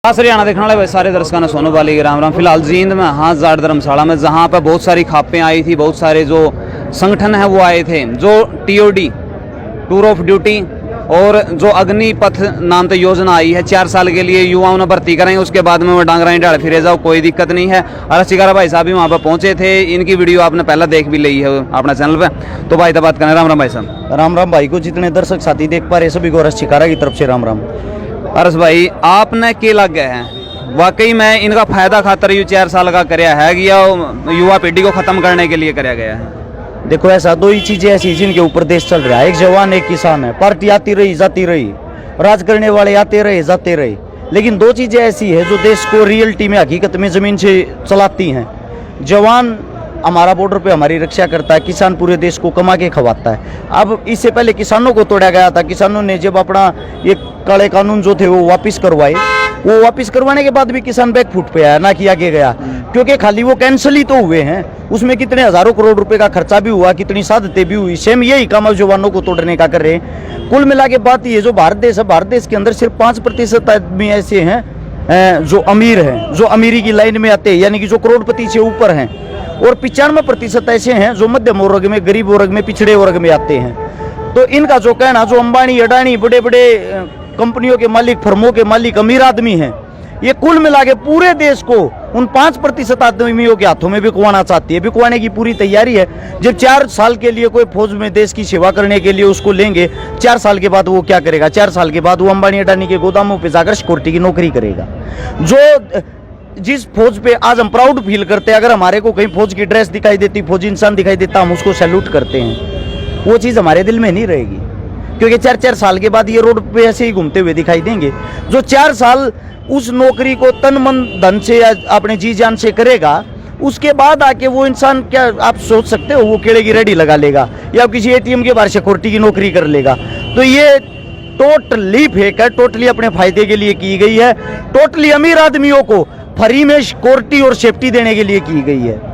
हरियाणा देखने वाले सारे दर्शकों ने सोनू बाली राम राम। फिलहाल जींद में हाँ जाट धर्मशाला में जहाँ पर बहुत सारी खापें आई थी, बहुत सारे जो संगठन है वो आए थे, जो टीओडी टूर ऑफ ड्यूटी और जो अग्निपथ नाम तो योजना आई है 4 साल के लिए युवाओं ने भर्ती कराएंगे, उसके बाद में वो डांगराई डाल फिरे जाओ, कोई दिक्कत नहीं है। और शिकारा भाई साहब भी वहाँ पर पहुंचे थे, इनकी वीडियो आपने पहले देख भी ली है अपना चैनल पे। तो भाई तो बात करें, राम राम भाई साहब। राम राम भाई को जितने दर्शक साथी देख पा रहे सभी को हर्ष शिकारा की तरफ से राम राम। हर्ष भाई आपने के लग गए हैं, वाकई में इनका फायदा खातर ये 4 साल का कराया है या युवा पीढ़ी को खत्म करने के लिए कराया गया है? देखो ऐसा दो ही चीजें ऐसी जिनके ऊपर देश चल रहा है, एक जवान एक किसान है। पार्टी आती रही जाती रही, राज करने वाले आते रहे जाते रहे, लेकिन दो चीजें ऐसी है जो देश को रियलिटी में हकीकत में जमीन से चलाती हैं। जवान हमारा बॉर्डर पे हमारी रक्षा करता है, किसान पूरे देश को कमा के खवाता है। अब इससे पहले किसानों को तोड़ा गया था, किसानों ने जब अपना ये काले कानून जो थे वो वापस करवाए, वो वापस करवाने के बाद भी किसान बैकफुट पे आया, ना कि आगे गया, क्योंकि खाली वो कैंसिल ही तो हुए हैं, उसमें कितने हजारों करोड़ रुपए का खर्चा भी हुआ, कितनी साधतें भी हुई। सेम यही काम अब जवानों को तोड़ने का कर रहे हैं। कुल मिला के बात ये, जो भारत देश है, भारत देश के अंदर सिर्फ 5% आदमी ऐसे हैं जो अमीर हैं, जो अमीरी की लाइन में आते हैं, यानी कि जो करोड़पति से ऊपर हैं, और 95% ऐसे हैं जो मध्यम वर्ग में, गरीब वर्ग में, पिछड़े वर्ग में आते हैं। तो इनका जो कहना, जो अंबानी अडानी बड़े बड़े कंपनियों के मालिक, फर्मों के मालिक अमीर आदमी हैं, ये कुल मिला के पूरे देश को उन 5% आदमियों के हाथों में बिकवाना चाहती है। बिकवाने की पूरी तैयारी है। जब 4 साल के लिए कोई फौज में देश की सेवा करने के लिए उसको लेंगे, 4 साल के बाद वो क्या करेगा? 4 साल के बाद वो अंबानी अडानी के गोदामों पे जाकर सिक्योरिटी की नौकरी करेगा। जो जिस फौज पे आज हम प्राउड फील करते हैं, अगर हमारे को कहीं फौज की ड्रेस दिखाई देती, फौजी इंसान दिखाई देता, हम उसको सैल्यूट करते हैं। वो चीज़ हमारे दिल में नहीं रहेगी, क्योंकि 4-4 साल के बाद ये रोड पे ऐसे ही घूमते हुए दिखाई देंगे। जो 4 साल उस नौकरी को तन मन धन से अपने जी जान से करेगा, उसके बाद आके वो इंसान, क्या आप सोच सकते हो, वो केले की रेडी लगा लेगा या किसी एटीएम के बाहर सिक्योरिटी की नौकरी कर लेगा? तो ये टोटली फेक है, टोटली अपने फायदे के लिए की गई है, टोटली अमीर आदमियों को फ्री में सिक्योरिटी और सेफ्टी देने के लिए की गई है।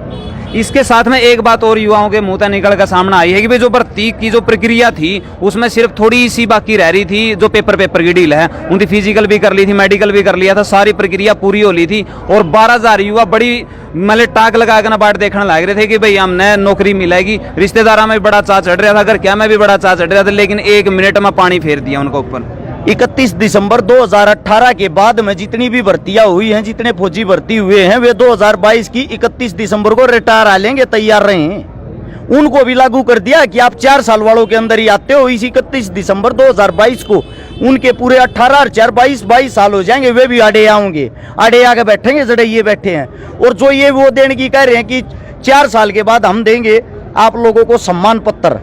इसके साथ में एक बात और युवाओं के मुंह तक निकल कर सामने आई है कि भाई जो भर्ती की जो प्रक्रिया थी उसमें सिर्फ थोड़ी सी बाकी रह रही थी, जो पेपर की डील है, उनकी फिजिकल भी कर ली थी, मेडिकल भी कर लिया था, सारी प्रक्रिया पूरी हो ली थी, और 12,000 युवा बड़ी मतलब टाक लगा कर बाट देखने लग रहे थे कि भाई हमने नौकरी मिलेगी। रिश्तेदारों में भी बड़ा चाह चढ़ रहा था, घर क्या में भी बड़ा चाह चढ़ रहा था, लेकिन 1 मिनट में पानी फेर दिया उनके ऊपर। 31 दिसंबर 2018 के बाद में जितनी भी भर्तियां हुई हैं, जितने फौजी भर्ती हुए हैं, वे 2022 की 31 दिसंबर को रिटायर आ लेंगे, तैयार रहे। उनको भी लागू कर दिया कि आप 4 साल वालों के अंदर ही आते हो। इसी 31 दिसंबर 2022 को उनके पूरे 18 4 22 साल हो जाएंगे, वे भी आड़े आएंगे, आड़े आके बैठेंगे जड़े ये बैठे हैं। और जो ये वो देने की कह रहे हैं कि 4 साल के बाद हम देंगे आप लोगों को सम्मान पत्र,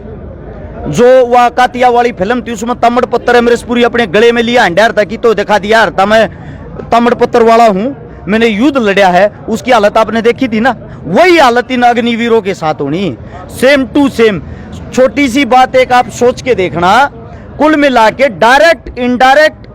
जो वह कातिया वाली फिल्म थी उसमें तमड़ पत्थर अमरीशपुरी अपने गले में लिया, हंडार था कि तो दिखा दिया था मैं तमड़ पत्थर वाला हूं, मैंने युद्ध लड़ा है, उसकी हालत आपने देखी थी ना। वही हालत इन अग्निवीरों के साथ होनी, सेम टू सेम। छोटी सी बात एक आप सोच के देखना, कुल मिला के डायरेक्ट इनडायरेक्ट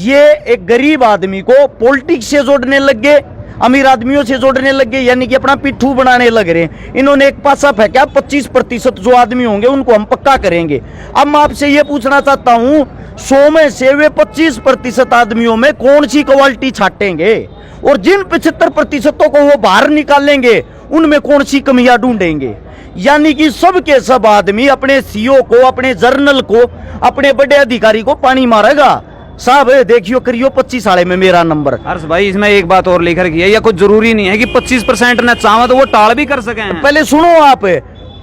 ये एक गरीब आदमी को पॉलिटिक्स से जोड़ने लग गए, अमीर आदमियों से जोड़ने लग गए, यानी कि अपना पिट्ठू बनाने लग रहे हैं। इन्होंने एक पासा फेंका, 25% जो आदमी होंगे उनको हम पक्का करेंगे। अब मैं आपसे ये पूछना चाहता हूं, 100 में से वे 25% आदमियों में कौन सी क्वालिटी छाटेंगे, और जिन 75% को वो बाहर निकालेंगे उनमें कौन सी कमियां ढूंढेंगे? यानी कि सब के सब आदमी अपने सीओ को, अपने जर्नल को, अपने बड़े अधिकारी को पानी मारेगा। साहब देखियो करियो 25 साल में मेरा नंबर। हर्ष भाई इसमें एक बात और लिखकर की है, या कुछ जरूरी नहीं है कि 25% ने चाहा तो वो टाल भी कर सके हैं। पहले सुनो आप,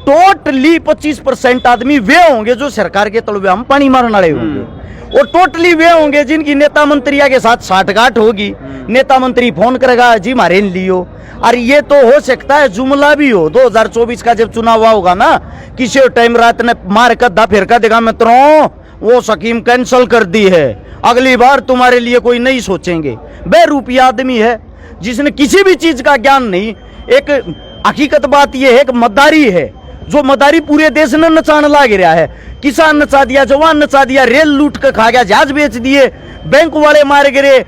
टोटली 25% आदमी वे होंगे जो सरकार के तलवे हम पानी मारने वाले होंगे, और टोटली वे होंगे जिनकी नेता मंत्रियों के साथ साठगांठ होगी। नेता मंत्री फोन करेगा, जी मारे लियो। और ये तो हो सकता है जुमला भी हो, 2024 का जब चुनाव होगा ना, किसी टाइम रात ने मार कर दा फिर का देगा मित्रों वो स्कीम कैंसिल कर दी है, अगली बार तुम्हारे लिए कोई नहीं सोचेंगे। बेरूपिया आदमी है जिसने किसी भी चीज का ज्ञान नहीं। एक हकीकत बात यह है कि मदारी है, जो मदारी पूरे देश ने नचान लाग रहा है। किसान नचा दिया, जवान नचा दिया, रेल लूट कर खा गया, जहाज बेच दिए, बैंक वाले मार गए,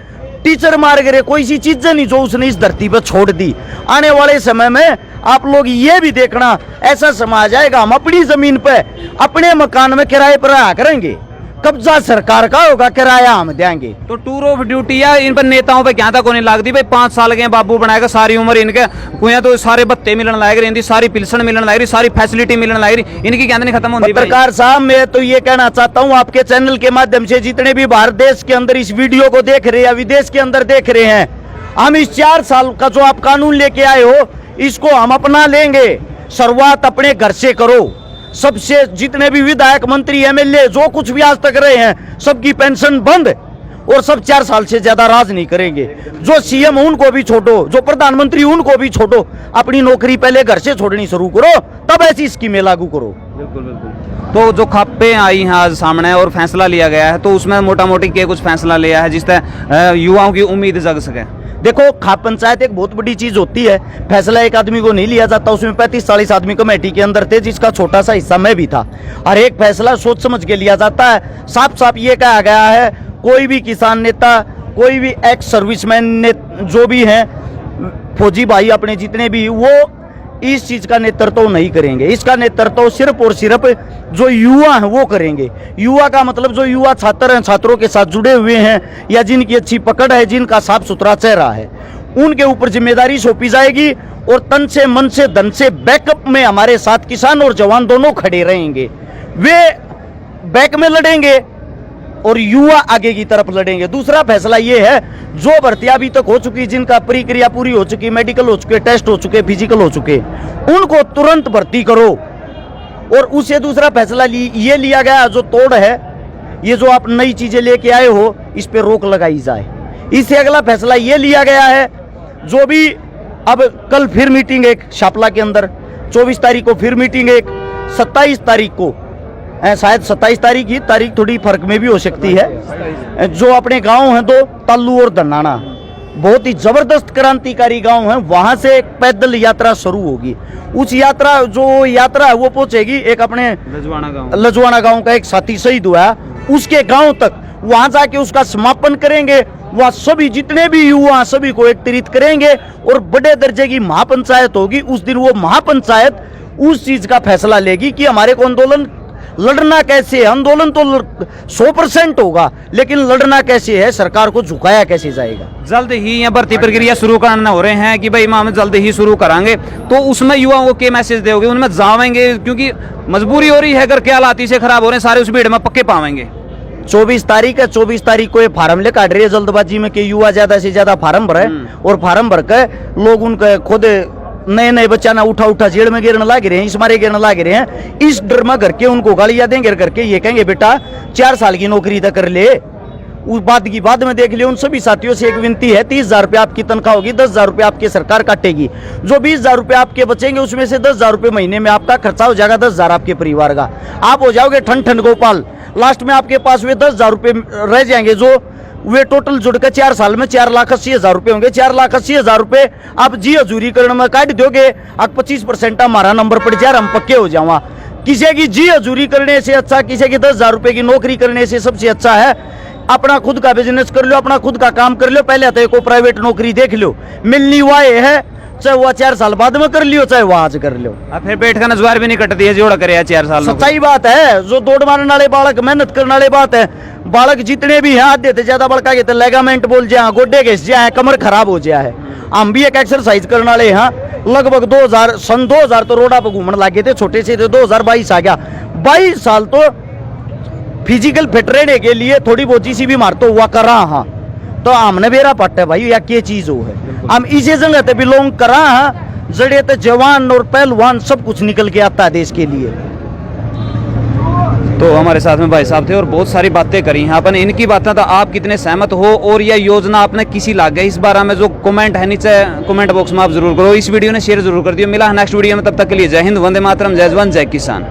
टीचर मार गए, कोई सी चीज नहीं जो उसने इस धरती पर छोड़ दी। आने वाले समय में आप लोग ये भी देखना, ऐसा समय आ जाएगा हम अपनी जमीन पे, अपने मकान में किराए पर रहा करेंगे। कब्जा सरकार का होगा, किराया हम देंगे। तो टूर ऑफ ड्यूटी या इन पर नेताओं पे क्या था को नहीं लगती भाई 5 साल के बाबू बनाएगा सारी उम्र इनके कुया तो सारे भत्ते मिलने लायक रही इनकी सारी पिल्सन मिलने लायक रही सारी फैसिलिटी मिलने लायक रही इनकी क्या नहीं खत्म होती। पत्रकार साहब मैं तो ये कहना चाहता हूँ आपके चैनल के माध्यम से जितने भी भारत देश के अंदर इस वीडियो को देख रहे हैं या विदेश के अंदर देख रहे हैं, हम इस 4 साल का जो आप कानून लेके आए हो इसको हम अपना लेंगे। शुरुआत अपने घर से करो। सबसे जितने भी विधायक मंत्री एमएलए जो कुछ भी आज तक रहे हैं सबकी पेंशन बंद और सब 4 साल से ज्यादा राज नहीं करेंगे। जो सीएम उनको भी छोड़ो, जो प्रधानमंत्री उनको भी छोड़ो, अपनी नौकरी पहले घर से छोड़नी शुरू करो तब ऐसी स्कीमें लागू करो। बिल्कुल बिल्कुल। तो जो खापे आई हैं आज सामने और फैसला लिया गया है तो उसमें मोटा मोटी क्या कुछ फैसला लिया है जिससे युवाओं की उम्मीद जग सके। देखो खाप पंचायत एक बहुत बड़ी चीज होती है। फैसला एक आदमी को नहीं लिया जाता, उसमें 35-40 आदमी कमेटी के अंदर थे जिसका छोटा सा हिस्सा मैं भी था। और एक फैसला सोच समझ के लिया जाता है। साफ साफ ये कहा गया है कोई भी किसान नेता, कोई भी एक्स सर्विसमैन ने जो भी हैं फौजी भाई अपने जितने भी, वो इस चीज का नेतृत्व नहीं करेंगे। इसका नेतृत्व सिर्फ और सिर्फ जो युवा हैं वो करेंगे। युवा का मतलब जो युवा छात्र हैं, छात्रों के साथ जुड़े हुए हैं या जिनकी अच्छी पकड़ है, जिनका साफ सुथरा चेहरा है, उनके ऊपर जिम्मेदारी सौंपी जाएगी और तन से मन से धन से बैकअप में हमारे साथ किसान और जवान दोनों खड़े रहेंगे। वे बैक में लड़ेंगे और युवा आगे की तरफ लड़ेंगे। दूसरा फैसला ये है जो भर्तियां अभी तक हो चुकी, जिनका प्रक्रिया पूरी हो चुकी, मेडिकल हो चुके, टेस्ट हो चुके, फिजिकल हो चुके, उनको तुरंत भर्ती करो। और उससे दूसरा फैसला ये लिया गया जो तोड़ है, ये जो आप नई चीजें लेके आए हो इस पे रोक लगाई जाए। इससे अगला फैसला ये लिया गया है जो भी अब कल फिर मीटिंग एक शापला के अंदर, 24 तारीख को फिर मीटिंग एक, 27 तारीख को शायद 27 तारीख की तारीख थोड़ी फर्क में भी हो सकती है। जो अपने गांव हैं दो, तालू और धनाना, बहुत ही जबरदस्त क्रांतिकारी गांव हैं, वहां से एक पैदल यात्रा शुरू होगी। उस यात्रा जो यात्रा है वो पहुंचेगी एक अपने लजवाना गांव का एक साथी शहीद हुआ है उसके गांव तक। वहां जाके उसका समापन करेंगे। वह सभी जितने भी युवा सभी को एकत्रित करेंगे और बड़े दर्जे की महापंचायत होगी। उस दिन वो महापंचायत उस चीज का फैसला लेगी कि हमारे को आंदोलन लड़ना कैसे है। आंदोलन तो 100% होगा, लेकिन लड़ना कैसे है, सरकार को झुकाया कैसे जाएगा। जल्द ही यहाँ भर्ती प्रक्रिया शुरू करना हो रहे हैं कि भाई हम जल्द ही शुरू करांगे, तो उसमें युवाओं को क्या मैसेज दोगे? उनमें जावेंगे क्योंकि मजबूरी हो रही है, अगर क्या हालात से खराब हो रहे हैं, सारे उस भीड़ में पक्के पावेंगे। 24 तारीख है, 24 तारीख को ये फार्म ले काट रही है जल्दबाजी में कि युवा ज्यादा से ज्यादा फार्म भरे और फार्म भर के लोग उनके खुद नए नए बच्चा ना उठा जेल में गिरने लग रहे हैं, इस मारे गिरने लग रहे हैं। इस डर में करके उनको गालियां देंगे करके ये कहेंगे बेटा 4 साल की नौकरी तक कर ले, उस बात की बाद में देख लियो। उन सभी साथियों से एक विनती है, 30,000 रुपये आपकी तनख्वाह होगी, 10,000 रुपये आपकी सरकार काटेगी। जो 20,000 रुपये आपके बचेंगे उसमें से 10,000 रुपये महीने में आपका खर्चा हो जाएगा, 10,000 आपके परिवार का। आप हो जाओगे ठन गोपाल। लास्ट में आपके पास वे 10,000 रुपये रह जाएंगे जो वे टोटल जुड़कर 4 साल में 4,80,000 रुपये होंगे। 4,80,000 रुपये आप जी हजूरी करने में काट दोगे, आप 25% हमारा नंबर पड़ जाए, हम पक्के हो जावा। किसी की जी हजूरी करने से अच्छा, किसी की 10,000 रुपये की नौकरी करने से सबसे अच्छा है अपना खुद का बिजनेस कर लो, अपना खुद का काम कर लो। पहले तो एक प्राइवेट नौकरी देख लो, मिलनी हुआ है, चाहे वह 4 साल बाद में कर लियो, चाहे वह आज कर लो। फिर पेट का नजवार भी नहीं कटती है जोड़ा करे 4 साल। सच्चाई बात है, जो दौड़ मारने वाले बालक, मेहनत करने वाले बात है, बालक जितने भी हैं आधे से ज्यादा बड़का के लेगामेंट बोल जाए, गोड्डे घिस जाए, कमर खराब हो जाए है। हम भी एक एक्सरसाइज करने वाले हैं। लगभग 2000 तो रोडा पर घूमने लगे थे, छोटे से थे, 2022 आ गया। 22 साल तो फिजिकल फिट रहने के लिए थोड़ी बहुत सी बीमार तो हुआ कर रहा। हाँ तो हमने बेरा पट्ट है भाई, या क्या चीज हो है, हम इसी जगह ते बिलोंग कर रहा है। जड़े तो जवान और पहलवान सब कुछ निकल के आता है देश के लिए। तो हमारे साथ में भाई साहब थे और बहुत सारी बातें करी हैं अपन। इनकी बातें तो आप कितने सहमत हो और यह योजना आपने किसी लाग गई इस बारे में जो कमेंट है नीचे कमेंट बॉक्स में आप जरूर करो। इस वीडियो ने शेयर जरूर कर दियो। मिला है नेक्स्ट वीडियो में, तब तक के लिए जय हिंद, वंदे मातरम, जय जवान, जय किसान।